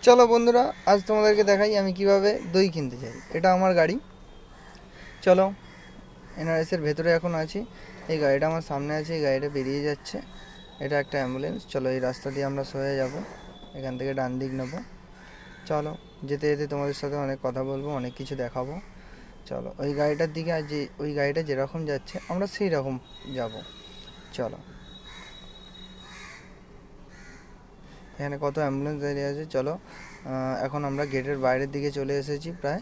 চলো বন্ধুরা, আজ তোমাদেরকে দেখাই আমি কিভাবে দই কিনতে যাই। এটা আমার গাড়ি। চলো, এনআরএসের ভেতরে এখন আছি। এই গাড়িটা আমার সামনে আছে, এই গাড়িটা বেরিয়ে যাচ্ছে। এটা একটা অ্যাম্বুলেন্স। চলো, এই রাস্তা দিয়ে আমরা সোজা যাব, এখান থেকে ডান দিক নেবো। চলো, যেতে যেতে তোমাদের সাথে অনেক কথা বলবো, অনেক কিছু দেখাবো। চলো, ওই গাড়িটার দিকে, আর যে ওই গাড়িটা যেরকম যাচ্ছে আমরা সেই রকম যাব। চলো, এখানে কত অ্যাম্বুলেন্স দাঁড়িয়ে আছে। চলো, এখন আমরা গেটের বাইরের দিকে চলে এসেছি প্রায়।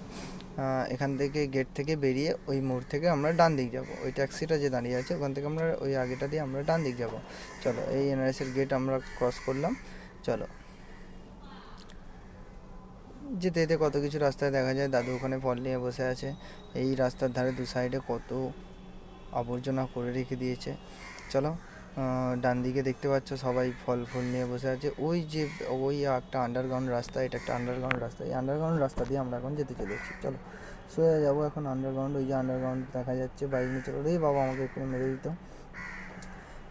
এখান থেকে গেট থেকে বেরিয়ে ওই মোড় থেকে আমরা ডান দিক যাব। ওই ট্যাক্সিটা যে দাঁড়িয়ে আছে ওখান থেকে আমরা ওই আগেটা দিয়ে আমরা ডান দিক যাব। চলো, এই এনআরএসের গেট আমরা ক্রস করলাম। চলো, যেতে যেতে কত কিছু রাস্তায় দেখা যায়। দাদু ওখানে ফল নিয়ে বসে আছে। এই রাস্তার ধারে দু সাইডে কত আবর্জনা করে রেখে দিয়েছে। চলো, ডান দিকে দেখতে পাচ্ছ সবাই ফল ফুল নিয়ে বসে আছে। ওই যে ওই একটা আন্ডারগ্রাউন্ড রাস্তা, এটা একটা আন্ডারগ্রাউন্ড রাস্তা। এই আন্ডারগ্রাউন্ড রাস্তা দিয়ে আমরা এখন যেতে চলেছি। চলো, সোজা যাবো এখন আন্ডারগ্রাউন্ড। ওই যে আন্ডারগ্রাউন্ড দেখা যাচ্ছে, বাইক নিয়ে চলো। রে বাবা, আমাকে এখানে মেরে দিত।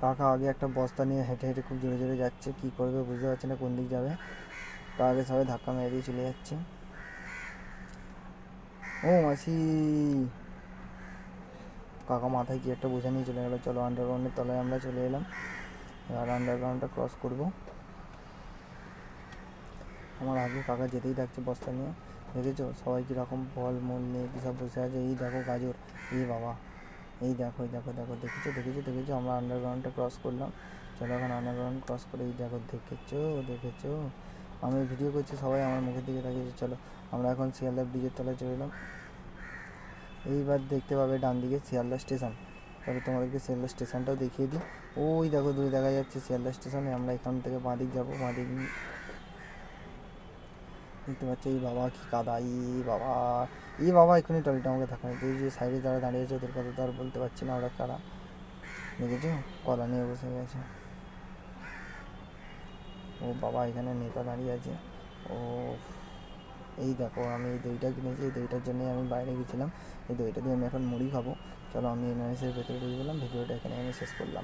কাকা আগে একটা বস্তা নিয়ে হেঁটে হেঁটে খুব জোরে জোরে যাচ্ছে, কী করবে বুঝতে পারছে না কোন দিক যাবে। কাকে সবাই ধাক্কা মেরে দিয়ে চলে যাচ্ছে। ও মাসি, কাকা মাথায় কি একটা বোঝা নিয়ে চলে গেলো। চলো, আন্ডারগ্রাউন্ডের তলায় আমরা চলে এলাম। এবার আন্ডারগ্রাউন্ডটা ক্রস করবো। আমার আগে কাকা যেতেই থাকছে বস্তা নিয়ে। দেখেছো সবাই কীরকম ফল মূল নিয়ে কী সব বসে আছে। এই দেখো গাজর, এই বাবা, এই দেখো, এই দেখো দেখো, দেখেছো দেখেছো দেখেছো। আমরা আন্ডারগ্রাউন্ডটা ক্রস করলাম। চলো, এখন আন্ডারগ্রাউন্ড ক্রস করে এই দেখো, দেখেছো দেখেছো। আমি ভিডিও করছি, সবাই আমার মুখের দিকে তাকিয়েছে। চলো, আমরা এখন শিয়ালদা ব্রিজের তলায় চলে এলাম। এইবার দেখতে পাবে ডান দিকে শিয়ালদা স্টেশন। তবে তোমাদেরকে শিয়ালদা স্টেশনটাও দেখিয়ে দিই। ওই দেখো দূরে দেখা যাচ্ছে শিয়ালদা স্টেশনে। আমরা এখান থেকে বাঁ দিক যাবো। বাঁ দিক দেখতে পাচ্ছি। এই বাবা কি কাদা, বাবা, বাবা এক্ষুনি টলিটা আমাকে ধাক্কা দিচ্ছে। এই যে সাইডে যারা দাঁড়িয়ে আছে ওদের কথা তো আর বলতে পারছি না, ওরা কারা। দেখেছো, কলা নিয়ে বসে গেছে। ও বাবা, এখানে নেতা দাঁড়িয়ে আছে। ও, এই দেখো, আমি এই দইটা কিনেছি, এই দইটার জন্যই আমি বাইরে গেছিলাম। এই দইটা দিয়ে আমি এখন মুড়ি খাবো। চলো, আমি এনআরএসের ভেতরে ঢুকে গেলাম। ভিডিওটা এখানে আমি শেষ করলাম।